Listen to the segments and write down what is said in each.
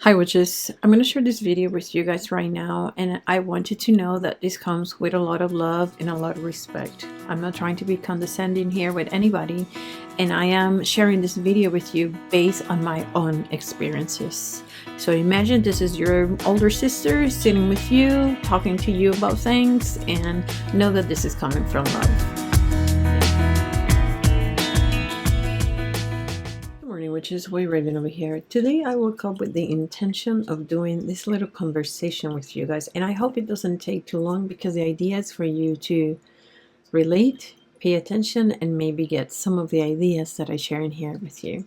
Hi witches, I'm going to share this video with you guys right now, and I want you to know that this comes with a lot of love and a lot of respect. I'm not trying to be condescending here with anybody, and I am sharing this video with you based on my own experiences. So imagine this is your older sister sitting with you, talking to you about things, and know that this is coming from love. Which is WhiteRaven over here. Today I woke up with the intention of doing this little conversation with you guys, and I hope it doesn't take too long because the idea is for you to relate, pay attention, and maybe get some of the ideas that I share in here with you.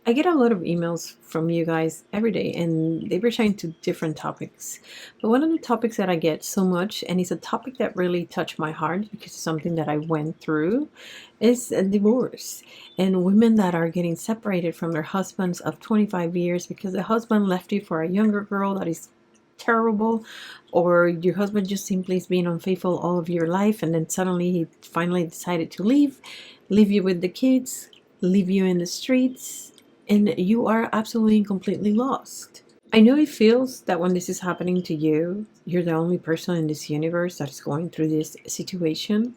I get a lot of emails from you guys every day, and they pertain to different topics. But one of the topics that I get so much, and it's a topic that really touched my heart because it's something that I went through, is a divorce. And women that are getting separated from their husbands of 25 years because the husband left you for a younger girl that is terrible, or your husband just simply is being unfaithful all of your life, and then suddenly he finally decided to leave you with the kids, leave you in the streets, and you are absolutely and completely lost. I know it feels that when this is happening to you, you're the only person in this universe that is going through this situation.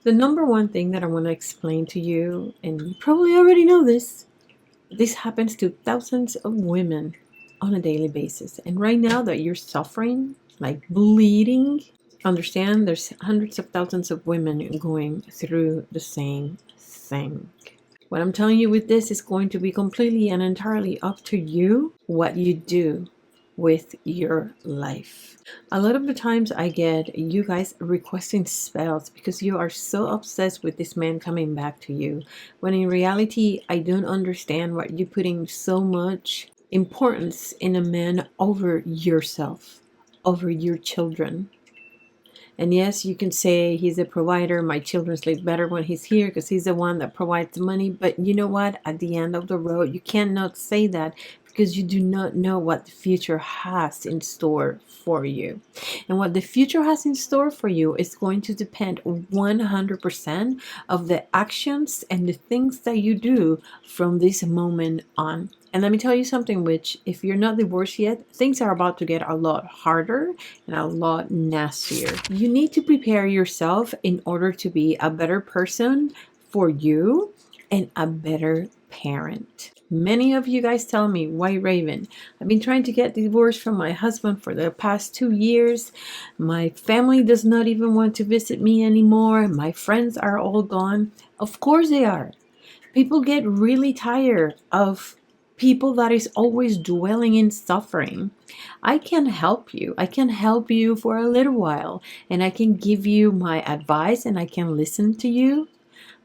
The number one thing that I want to explain to you, and you probably already know this happens to thousands of women on a daily basis. And right now that you're suffering, like bleeding, understand there's hundreds of thousands of women going through the same thing. What I'm telling you with this is going to be completely and entirely up to you what you do with your life. A lot of the times I get you guys requesting spells because you are so obsessed with this man coming back to you, when in reality I don't understand why you're putting so much importance in a man over yourself, over your children. And yes, you can say he's a provider. My children sleep better when he's here because he's the one that provides the money. But you know what? At the end of the road, you cannot say that because you do not know what the future has in store for you. And what the future has in store for you is going to depend 100% of the actions and the things that you do from this moment on. And let me tell you something, which if you're not divorced yet, things are about to get a lot harder and a lot nastier. You need to prepare yourself in order to be a better person for you and a better parent. Many of you guys tell me, WhiteRaven, I've been trying to get divorced from my husband for the past 2 years. My family does not even want to visit me anymore. My friends are all gone. Of course they are. People get really tired of people that is always dwelling in suffering. I can help you. I can help you for a little while, and I can give you my advice and I can listen to you.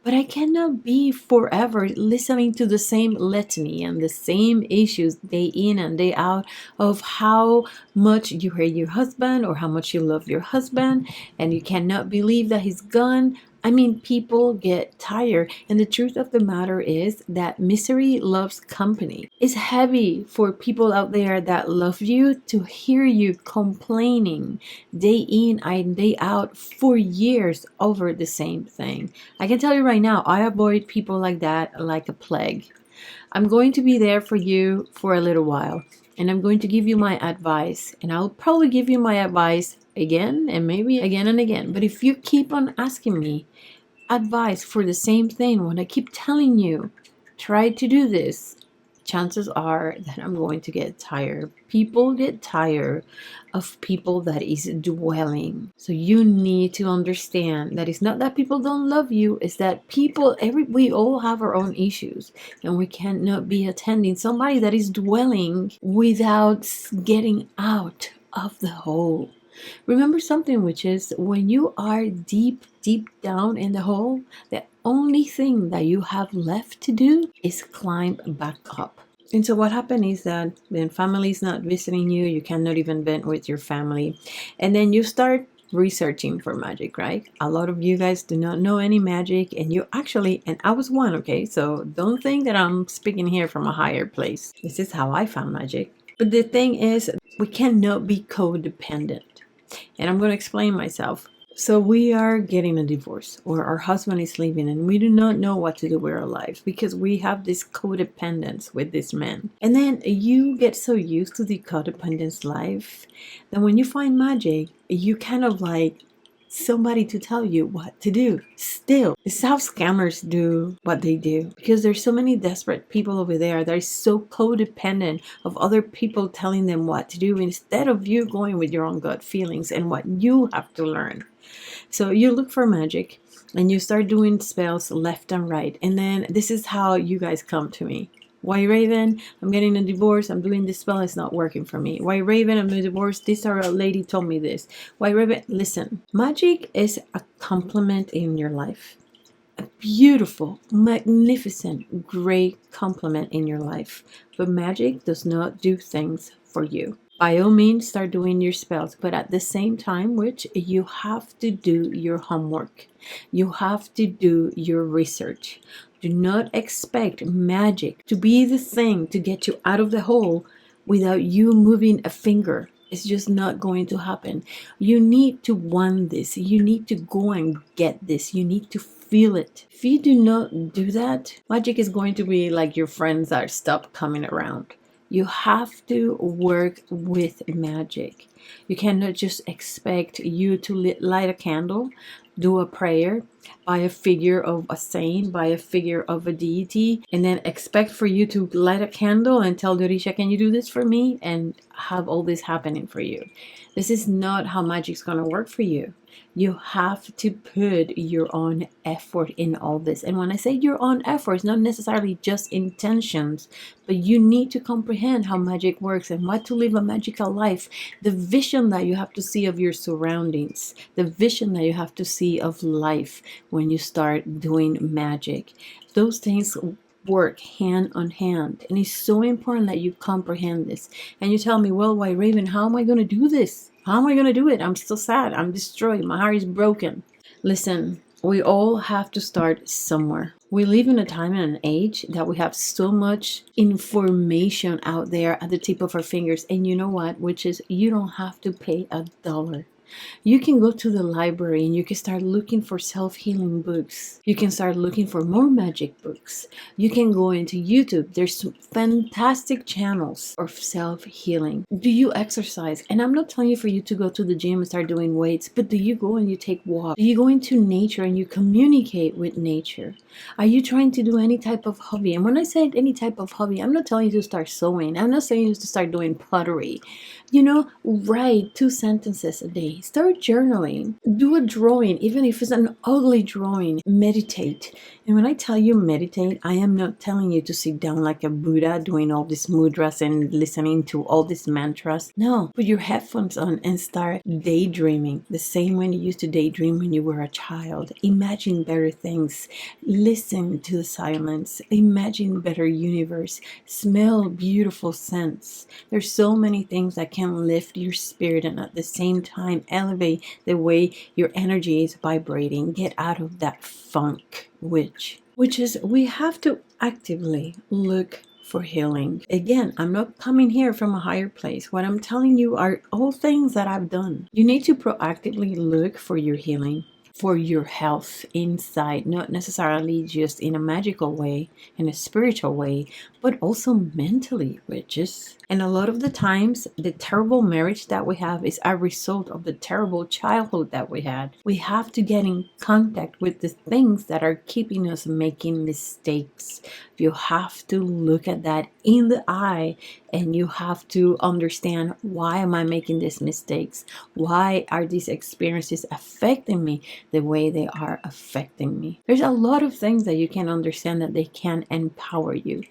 But I cannot be forever listening to the same litany and the same issues day in and day out of how much you hate your husband or how much you love your husband and you cannot believe that he's gone. I mean, people get tired, and the truth of the matter is that misery loves company. It's heavy for people out there that love you to hear you complaining day in and day out for years over the same thing. I can tell you right now, I avoid people like that like a plague. I'm going to be there for you for a little while, and I'm going to give you my advice, and I'll probably give you my advice again and maybe again and again. But if you keep on asking me advice for the same thing when I keep telling you try to do this, chances are that I'm going to get tired. People get tired of people that is dwelling. So you need to understand that it's not that people don't love you, it's that we all have our own issues, and we cannot be attending somebody that is dwelling without getting out of the hole. Remember something, which is when you are deep down in the hole, the only thing that you have left to do is climb back up. And so what happened is that when family is not visiting you, you cannot even vent with your family. And then you start researching for magic, right? A lot of you guys do not know any magic, and you actually, and I was one, okay? So don't think that I'm speaking here from a higher place. This is how I found magic. But the thing is, we cannot be codependent. And I'm going to explain myself. So we are getting a divorce, or our husband is leaving, and we do not know what to do with our lives because we have this codependence with this man. And then you get so used to the codependence life that when you find Magick, you kind of like somebody to tell you what to do. Still, it's how scammers do what they do, because there's so many desperate people over there that are so codependent of other people telling them what to do instead of you going with your own gut feelings and what you have to learn. So you look for Magick and you start doing spells left and right. And then this is how you guys come to me. WhiteRaven, I'm getting a divorce. I'm doing this spell. It's not working for me. WhiteRaven, I'm divorced. This or a lady told me this. WhiteRaven, listen. Magick is a complement in your life. A beautiful, magnificent, great complement in your life. But Magick does not do things for you. By all means, start doing your spells, but at the same time, which you have to do your homework. You have to do your research. Do not expect Magick to be the thing to get you out of the hole without you moving a finger. It's just not going to happen. You need to want this. You need to go and get this. You need to feel it. If you do not do that, Magick is going to be like your friends that stop coming around. You have to work with Magick. You cannot just expect you to light a candle, do a prayer, buy a figure of a saint, buy a figure of a deity, and then expect for you to light a candle and tell Dorisha, can you do this for me? And have all this happening for you. This is not how Magick's going to work for you. You have to put your own effort in all this. And when I say your own effort, it's not necessarily just intentions, but you need to comprehend how Magick works and what to live a magical life. The vision that you have to see of your surroundings, the vision that you have to see of life when you start doing Magick. Those things work hand on hand, and it's so important that you comprehend this. And you tell me, well, WhiteRaven, how am I going to do this? How am I going to do it? I'm so sad. I'm destroyed. My heart is broken. Listen, we all have to start somewhere. We live in a time and an age that we have so much information out there at the tip of our fingers. And you know what? Which is, you don't have to pay $1. You can go to the library and you can start looking for self-healing books. You can start looking for more Magick books. You can go into YouTube. There's some fantastic channels of self-healing. Do you exercise? And I'm not telling you for you to go to the gym and start doing weights, but do you go and you take walks? Do you go into nature and you communicate with nature? Are you trying to do any type of hobby? And when I say any type of hobby, I'm not telling you to start sewing. I'm not saying you to start doing pottery. You know, write 2 sentences a day. Start journaling. Do a drawing, even if it's an ugly drawing. Meditate. And when I tell you meditate, I am not telling you to sit down like a Buddha doing all these mudras and listening to all these mantras. No, put your headphones on and start daydreaming. The same way you used to daydream when you were a child. Imagine better things. Listen to the silence. Imagine better universe. Smell beautiful scents. There's so many things that can lift your spirit and at the same time elevate the way your energy is vibrating. Get out of that funk, which is we have to actively look for healing. Again, I'm not coming here from a higher place. What I'm telling you are all things that I've done. You need to proactively look for your healing, for your health inside, not necessarily just in a magical way, in a spiritual way, but also mentally, witches. And a lot of the times, the terrible marriage that we have is a result of the terrible childhood that we had. We have to get in contact with the things that are keeping us making mistakes. You have to look at that in the eye, and you have to understand, why am I making these mistakes? Why are these experiences affecting me the way they are affecting me? There's a lot of things that you can understand that they can empower you.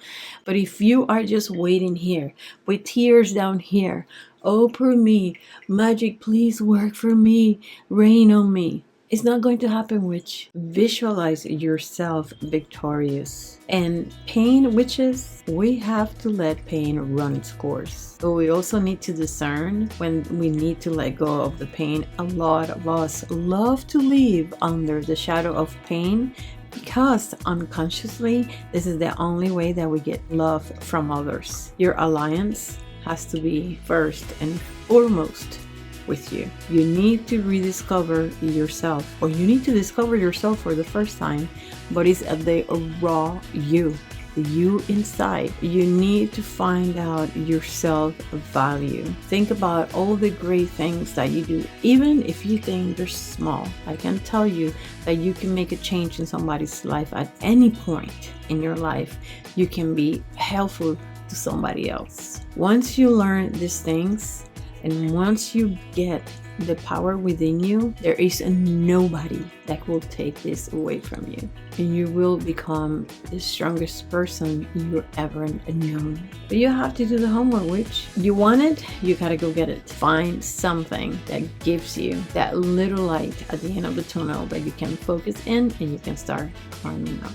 But if you are just waiting here with tears down here, oh, poor me, Magick, please work for me, rain on me, it's not going to happen, witch. Visualize yourself victorious. And pain, witches, we have to let pain run its course. But we also need to discern when we need to let go of the pain. A lot of us love to live under the shadow of pain, because unconsciously, this is the only way that we get love from others. Your alliance has to be first and foremost with you. You need to rediscover yourself, or you need to discover yourself for the first time, but it's the raw you, the you inside. You need to find out your self-value. Think about all the great things that you do, even if you think they're small. I can tell you that you can make a change in somebody's life at any point in your life. You can be helpful to somebody else. Once you learn these things, and once you get the power within you, there is nobody that will take this away from you. And you will become the strongest person you ever known. But you have to do the homework, witch. You want it, you gotta go get it. Find something that gives you that little light at the end of the tunnel that you can focus in and you can start climbing up.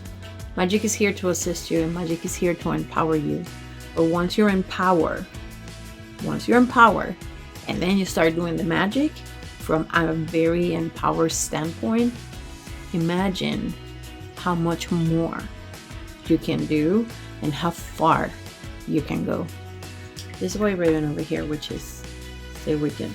Magick is here to assist you, and Magick is here to empower you. But once you're in power, and then you start doing the magic from a very empowered standpoint, imagine how much more you can do and how far you can go. This is WhiteRaven over here, which is stay wicked.